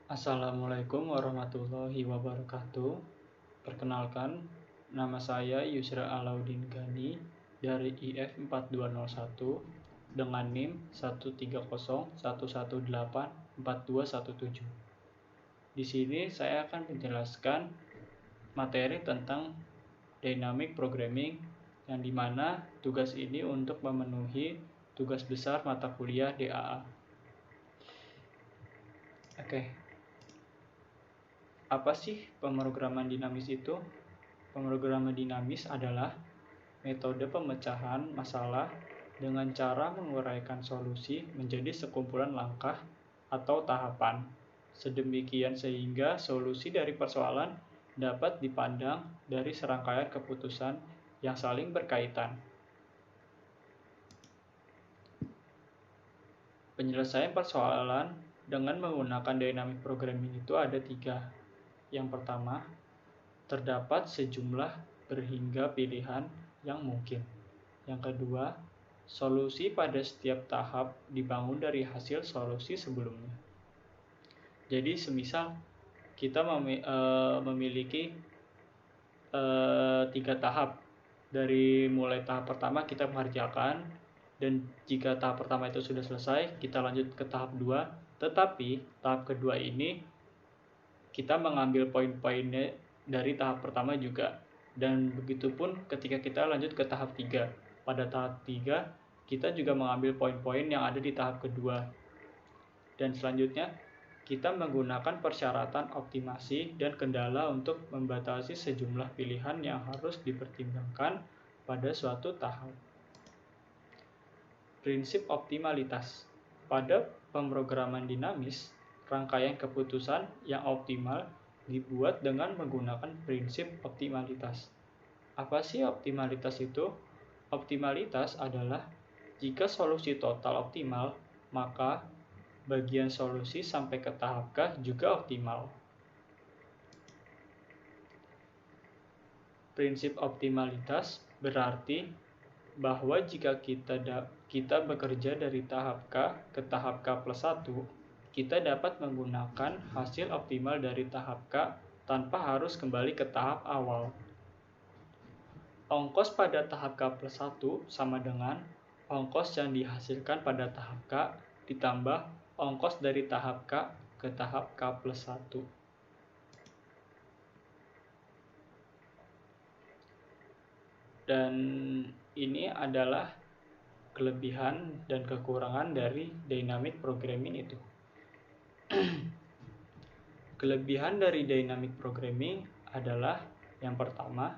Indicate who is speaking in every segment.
Speaker 1: Assalamualaikum warahmatullahi wabarakatuh. Perkenalkan, nama saya Yusra Alauddin Gani dari IF 4201 dengan NIM 130118417. Di sini saya akan menjelaskan materi tentang dynamic programming yang dimana tugas ini untuk memenuhi tugas besar mata kuliah DAA. Apa sih pemrograman dinamis itu? Pemrograman dinamis adalah metode pemecahan masalah dengan cara menguraikan solusi menjadi sekumpulan langkah atau tahapan, sedemikian sehingga solusi dari persoalan dapat dipandang dari serangkaian keputusan yang saling berkaitan. Penyelesaian persoalan dengan menggunakan dynamic programming itu ada 3. Yang pertama, terdapat sejumlah berhingga pilihan yang mungkin. Yang kedua, solusi pada setiap tahap dibangun dari hasil solusi sebelumnya. Jadi semisal kita memiliki 3 tahap. Dari mulai tahap pertama kita mengerjakan, dan jika tahap pertama itu sudah selesai, kita lanjut ke tahap 2. Tetapi tahap kedua ini kita mengambil poin-poinnya dari tahap pertama juga. Dan begitupun ketika kita lanjut ke tahap 3. Pada tahap 3, kita juga mengambil poin-poin yang ada di tahap kedua. Dan selanjutnya, kita menggunakan persyaratan optimasi dan kendala untuk membatasi sejumlah pilihan yang harus dipertimbangkan pada suatu tahap. Prinsip optimalitas. Pada pemrograman dinamis, rangkaian keputusan yang optimal dibuat dengan menggunakan prinsip optimalitas. Apa sih optimalitas itu? Optimalitas adalah jika solusi total optimal, maka bagian solusi sampai ke tahap K juga optimal. Prinsip optimalitas berarti bahwa jika kita bekerja dari tahap K ke tahap K+1, kita dapat menggunakan hasil optimal dari tahap K tanpa harus kembali ke tahap awal. Ongkos pada tahap K+1 sama dengan ongkos yang dihasilkan pada tahap K ditambah ongkos dari tahap K ke tahap K+1. Dan ini adalah kelebihan dan kekurangan dari dynamic programming itu. Kelebihan dari dynamic programming adalah yang pertama,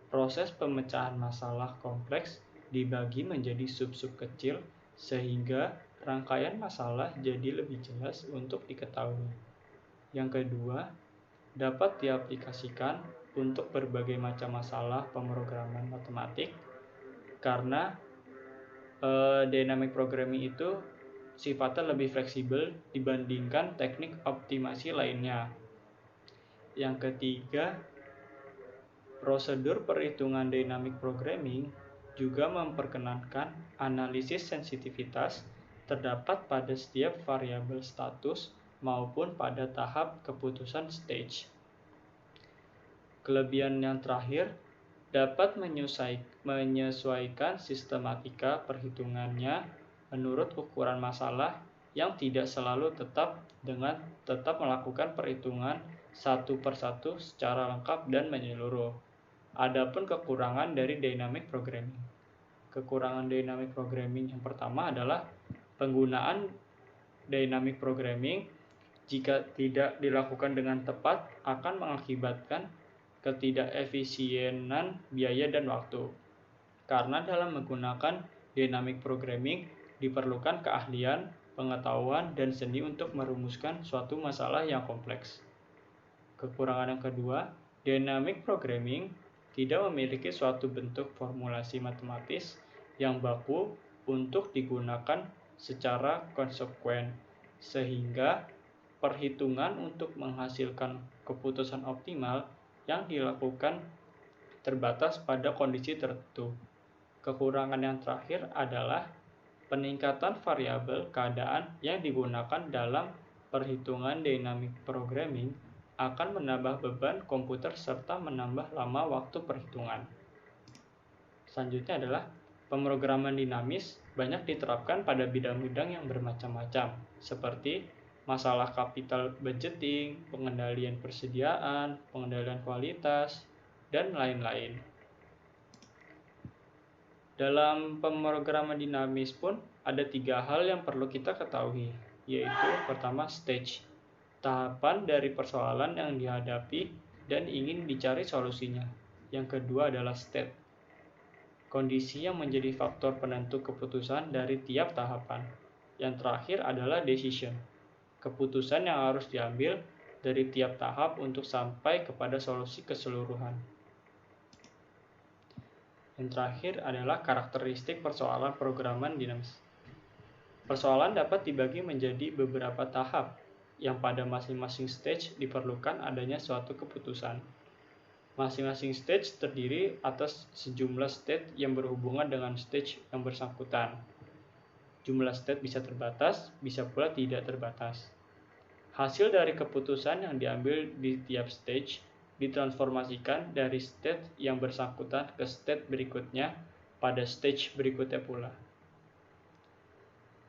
Speaker 1: proses pemecahan masalah kompleks dibagi menjadi sub-sub kecil sehingga rangkaian masalah jadi lebih jelas untuk diketahui. Yang kedua, dapat diaplikasikan untuk berbagai macam masalah pemrograman matematik karena dynamic programming itu sifatnya lebih fleksibel dibandingkan teknik optimasi lainnya. Yang ketiga, prosedur perhitungan dynamic programming juga memperkenankan analisis sensitivitas terdapat pada setiap variabel status maupun pada tahap keputusan stage. Kelebihan yang terakhir, dapat menyesuaikan sistematika perhitungannya menurut ukuran masalah yang tidak selalu tetap melakukan perhitungan satu persatu secara lengkap dan menyeluruh. Adapun kekurangan dari dynamic programming. Kekurangan dynamic programming yang pertama adalah penggunaan dynamic programming jika tidak dilakukan dengan tepat akan mengakibatkan ketidakefisienan biaya dan waktu. Karena dalam menggunakan dynamic programming diperlukan keahlian, pengetahuan, dan seni untuk merumuskan suatu masalah yang kompleks. Kekurangan yang kedua, dynamic programming tidak memiliki suatu bentuk formulasi matematis yang baku untuk digunakan secara konsekuen, sehingga perhitungan untuk menghasilkan keputusan optimal yang dilakukan terbatas pada kondisi tertentu. Kekurangan yang terakhir adalah peningkatan variabel keadaan yang digunakan dalam perhitungan dynamic programming akan menambah beban komputer serta menambah lama waktu perhitungan. Selanjutnya adalah pemrograman dinamis banyak diterapkan pada bidang-bidang yang bermacam-macam, seperti masalah capital budgeting, pengendalian persediaan, pengendalian kualitas, dan lain-lain. Dalam pemrograman dinamis pun ada 3 hal yang perlu kita ketahui, yaitu pertama stage, tahapan dari persoalan yang dihadapi dan ingin dicari solusinya. Yang kedua adalah state, kondisi yang menjadi faktor penentu keputusan dari tiap tahapan. Yang terakhir adalah decision, keputusan yang harus diambil dari tiap tahap untuk sampai kepada solusi keseluruhan. Yang terakhir adalah karakteristik persoalan programan dinamis. Persoalan dapat dibagi menjadi beberapa tahap, yang pada masing-masing stage diperlukan adanya suatu keputusan. Masing-masing stage terdiri atas sejumlah state yang berhubungan dengan stage yang bersangkutan. Jumlah state bisa terbatas, bisa pula tidak terbatas. Hasil dari keputusan yang diambil di tiap stage ditransformasikan dari state yang bersangkutan ke state berikutnya pada stage berikutnya pula.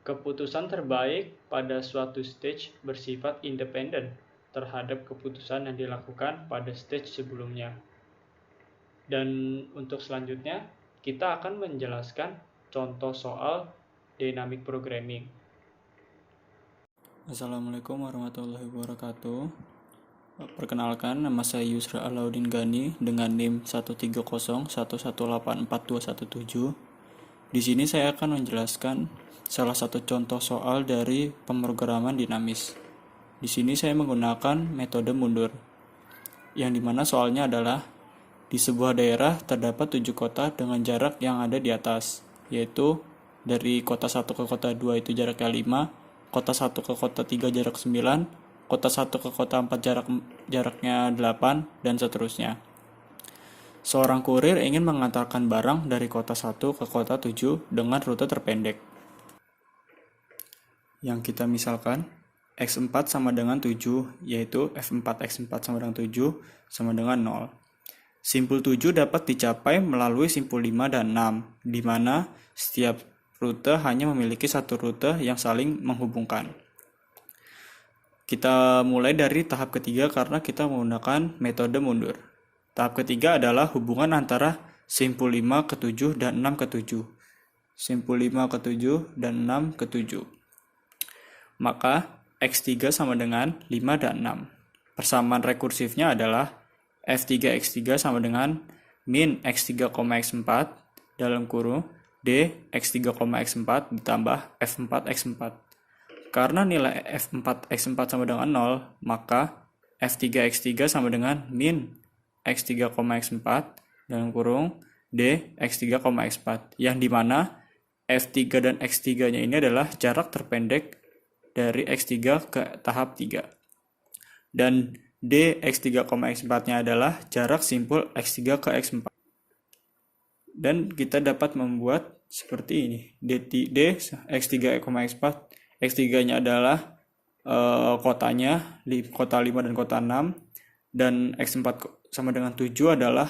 Speaker 1: Keputusan terbaik pada suatu stage bersifat independen terhadap keputusan yang dilakukan pada stage sebelumnya. Dan untuk selanjutnya, kita akan menjelaskan contoh soal dynamic programming.
Speaker 2: Assalamualaikum warahmatullahi wabarakatuh. Perkenalkan, nama saya Yusra Alauddin Gani dengan NIM 13011184217. Di sini saya akan menjelaskan salah satu contoh soal dari pemrograman dinamis. Di sini saya menggunakan metode mundur, yang dimana soalnya adalah di sebuah daerah terdapat 7 kota dengan jarak yang ada di atas, yaitu dari kota 1 ke kota 2 itu jaraknya 5, kota 1 ke kota 3 jarak 9, kota 1 ke kota 4 jaraknya 8, dan seterusnya. Seorang kurir ingin mengantarkan barang dari kota 1 ke kota 7 dengan rute terpendek. Yang kita misalkan, X4 sama dengan 7, yaitu F4 X4 sama dengan 7 sama dengan 0. Simpul 7 dapat dicapai melalui simpul 5 dan 6, di mana setiap rute hanya memiliki satu rute yang saling menghubungkan. Kita mulai dari tahap ketiga karena kita menggunakan metode mundur. Tahap ketiga adalah hubungan antara simpul 5 ke 7 dan 6 ke 7. Simpul 5 ke 7 dan 6 ke 7. Maka X3 sama dengan 5 dan 6. Persamaan rekursifnya adalah F3 X3 sama dengan min X3, X4 dalam kurung D X3, X4 ditambah F4 X4. Karena nilai F4 X4 sama dengan 0, maka F3 X3 sama dengan min X3, X4 dalam kurung D X3, X4, yang dimana F3 dan X3-nya ini adalah jarak terpendek dari X3 ke tahap 3. Dan D X3, X4-nya adalah jarak simpul X3 ke X4. Dan kita dapat membuat seperti ini. D X3, X4, X3-nya adalah kotanya, kota 5 dan kota 6, dan X4 sama dengan 7 adalah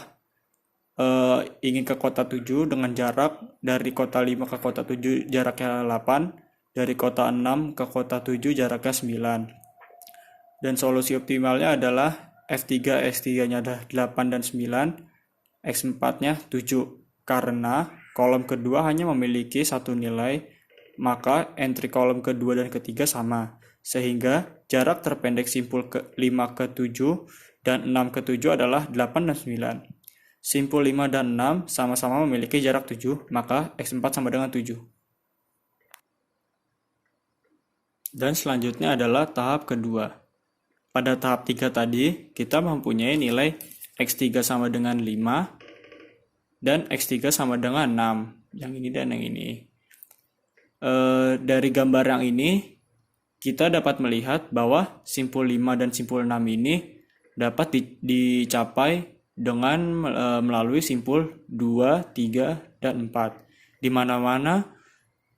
Speaker 2: ingin ke kota 7 dengan jarak dari kota 5 ke kota 7 jaraknya 8, dari kota 6 ke kota 7 jaraknya 9. Dan solusi optimalnya adalah F3 X3-nya adalah 8 dan 9, X4-nya 7. Karena kolom kedua hanya memiliki satu nilai, maka entry kolom kedua dan ketiga sama, sehingga jarak terpendek simpul ke 5 ke 7 dan 6 ke 7 adalah 8 dan 9. Simpul 5 dan 6 sama-sama memiliki jarak 7, maka X4 sama dengan 7. Dan selanjutnya adalah tahap kedua. Pada tahap 3 tadi, kita mempunyai nilai X3 sama dengan 5 dan X3 sama dengan 6, yang ini dan yang ini. Dari gambar yang ini, kita dapat melihat bahwa simpul 5 dan simpul 6 ini dapat dicapai dengan melalui simpul 2, 3, dan 4. Di mana-mana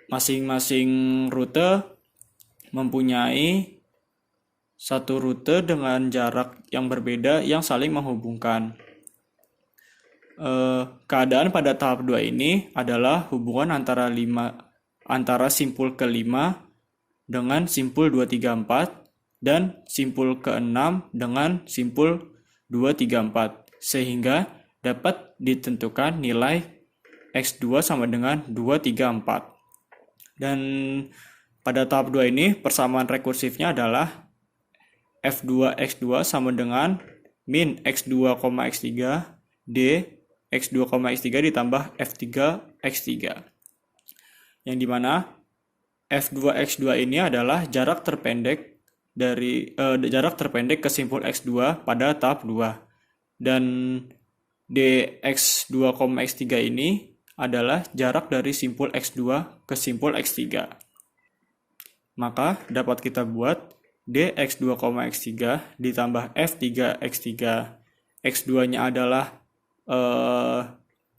Speaker 2: masing-masing rute mempunyai satu rute dengan jarak yang berbeda yang saling menghubungkan. Keadaan pada tahap 2 ini adalah hubungan antara simpul ke-5 dengan simpul 234 dan simpul ke-6 dengan simpul 234, sehingga dapat ditentukan nilai X2 sama dengan 234. Dan pada tahap 2 ini persamaan rekursifnya adalah F2 X2 sama dengan min X2, X3 D X2, X3 ditambah F3 X3. Yang dimana F2 X2 ini adalah jarak terpendek ke simpul X2 pada tahap 2. Dan Dx2, X3 ini adalah jarak dari simpul X2 ke simpul X3. Maka dapat kita buat Dx2, X3 ditambah F3 X3. X2-nya adalah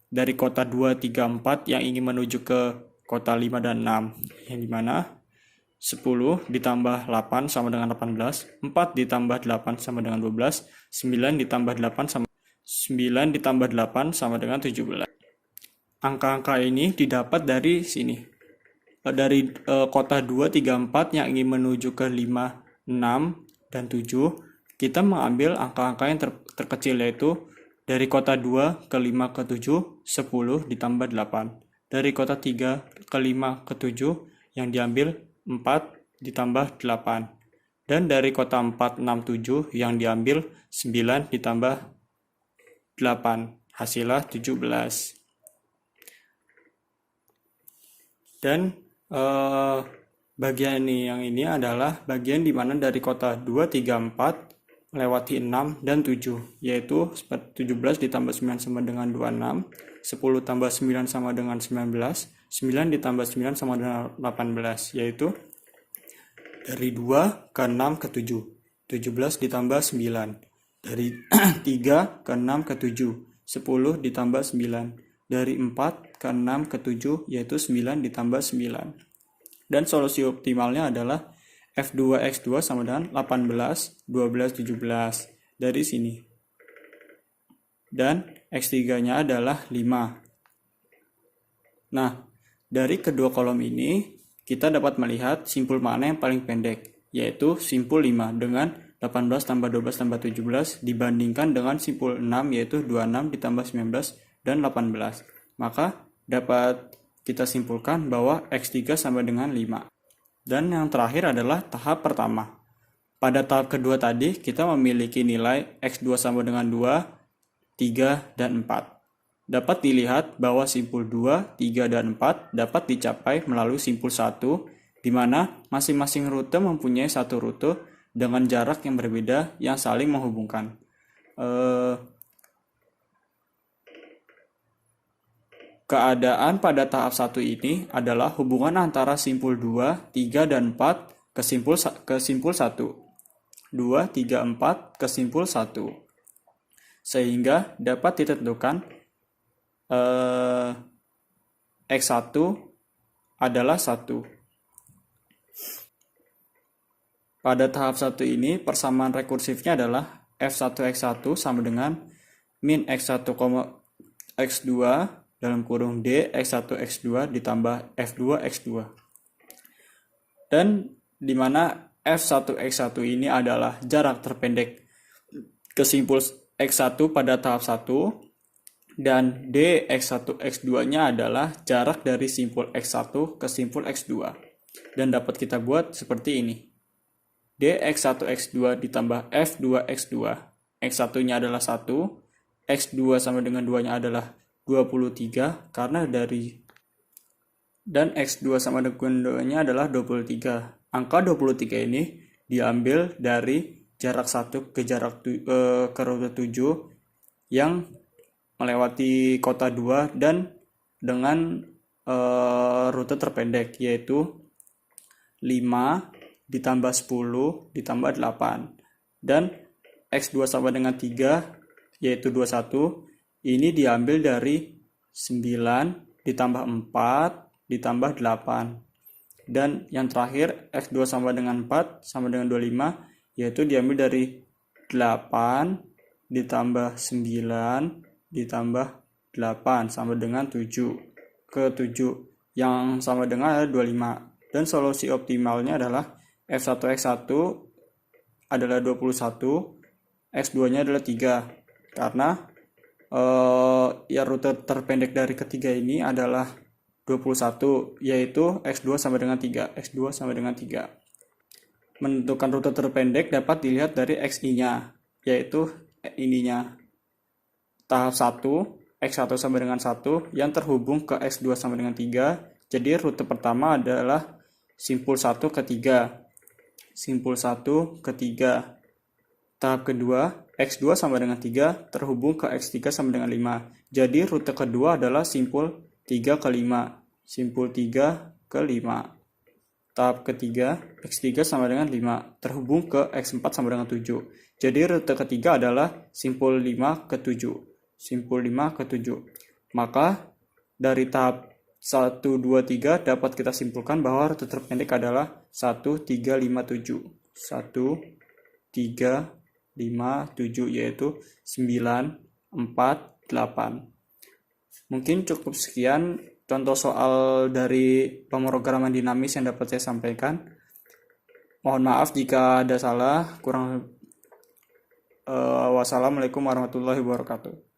Speaker 2: dari kota 2, 3, 4 yang ingin menuju ke kota 5 dan 6. Yang dimana 10 ditambah 8 sama dengan 18, 4 ditambah 8 sama dengan 12, 9 ditambah 8 sama dengan 17. Angka-angka ini didapat dari sini. Dari kota 2, 3, 4 yang ingin menuju ke 5, 6, dan 7, kita mengambil angka-angka yang terkecil, yaitu dari kota 2 ke 5 ke 7, 10 ditambah 8. Dari kota 3 ke 5 ke 7 yang diambil 4 ditambah 8. Dan dari kota 4, 6, 7 yang diambil 9 ditambah 8. Hasilnya 17. Dan bagian yang ini adalah bagian di mana dari kota 2, 3, 4 melewati 6 dan 7, yaitu 17 ditambah 9 sama dengan 26, 10 tambah 9 sama dengan 19, 9 ditambah 9 sama dengan 18, yaitu dari 2 ke 6 ke 7, 17 ditambah 9, dari 3 ke 6 ke 7, 10 ditambah 9, dari 4 ke 6 ke 7, yaitu 9 ditambah 9. Dan solusi optimalnya adalah F2 X2 sama dengan 18, 12, 17 dari sini. Dan X3-nya adalah 5. Nah, dari kedua kolom ini, kita dapat melihat simpul mana yang paling pendek, yaitu simpul 5 dengan 18 tambah 12 tambah 17 dibandingkan dengan simpul 6, yaitu 26 ditambah 19 dan 18. Maka dapat kita simpulkan bahwa X3 sama dengan 5. Dan yang terakhir adalah tahap pertama. Pada tahap kedua tadi, kita memiliki nilai X2 sama dengan 2, 3, dan 4. Dapat dilihat bahwa simpul 2, 3, dan 4 dapat dicapai melalui simpul 1, di mana masing-masing rute mempunyai satu rute dengan jarak yang berbeda yang saling menghubungkan. Keadaan pada tahap 1 ini adalah hubungan antara simpul 2, 3, dan 4 ke simpul 1. 2, 3, 4 ke simpul 1. Sehingga dapat ditentukan X1 adalah 1. Pada tahap 1 ini persamaan rekursifnya adalah F1 X1 sama dengan min X1, X2 dalam kurung D X1 X2 ditambah F2 X2. Dan di mana F1 X1 ini adalah jarak terpendek ke simpul X1 pada tahap 1 dan D X1 X2-nya adalah jarak dari simpul X1 ke simpul X2. Dan dapat kita buat seperti ini. D X1 X2 ditambah F2 X2. X1-nya adalah 1, X2 sama dengan 2-nya adalah 23 karena dari dan X2 sama dengan 2-nya adalah 23. Angka 23 ini diambil dari jarak 1 ke ke rute 7 yang melewati kota 2 dan dengan rute terpendek, yaitu 5 ditambah 10 ditambah 8. Dan X2 sama dengan 3, yaitu 21. Ini diambil dari 9 ditambah 4 ditambah 8. Dan yang terakhir X2 sama dengan 4 sama dengan 25. yaitu diambil dari 8 ditambah 9 ditambah 8 sama dengan 7 ke 7 yang sama dengan adalah 25. Dan solusi optimalnya adalah F1 X1 adalah 21, X2-nya adalah 3. Karena ya rute terpendek dari ketiga ini adalah 21, yaitu X2 sama dengan 3. X2 sama dengan 3. Menentukan rute terpendek dapat dilihat dari XI-nya, yaitu ininya. Tahap 1, X1 sama dengan 1 yang terhubung ke X2 sama dengan 3. Jadi rute pertama adalah simpul 1 ke 3. Simpul 1 ke 3. Tahap kedua, X2 sama dengan 3 terhubung ke X3 sama dengan 5. Jadi rute kedua adalah simpul 3 ke 5. Simpul 3 ke 5. Tahap ketiga, X3 sama dengan 5 terhubung ke X4 sama dengan 7. Jadi rute ketiga adalah simpul 5 ke 7. Simpul 5 ke 7. Maka dari tahap 1, 2, 3 dapat kita simpulkan bahwa rute terpendek adalah 1, 3, 5, 7. 1, 3, 5, 7, yaitu 9, 4, 8. Mungkin cukup sekian contoh soal dari pemrograman dinamis yang dapat saya sampaikan. Mohon maaf jika ada salah. Wassalamualaikum warahmatullahi wabarakatuh.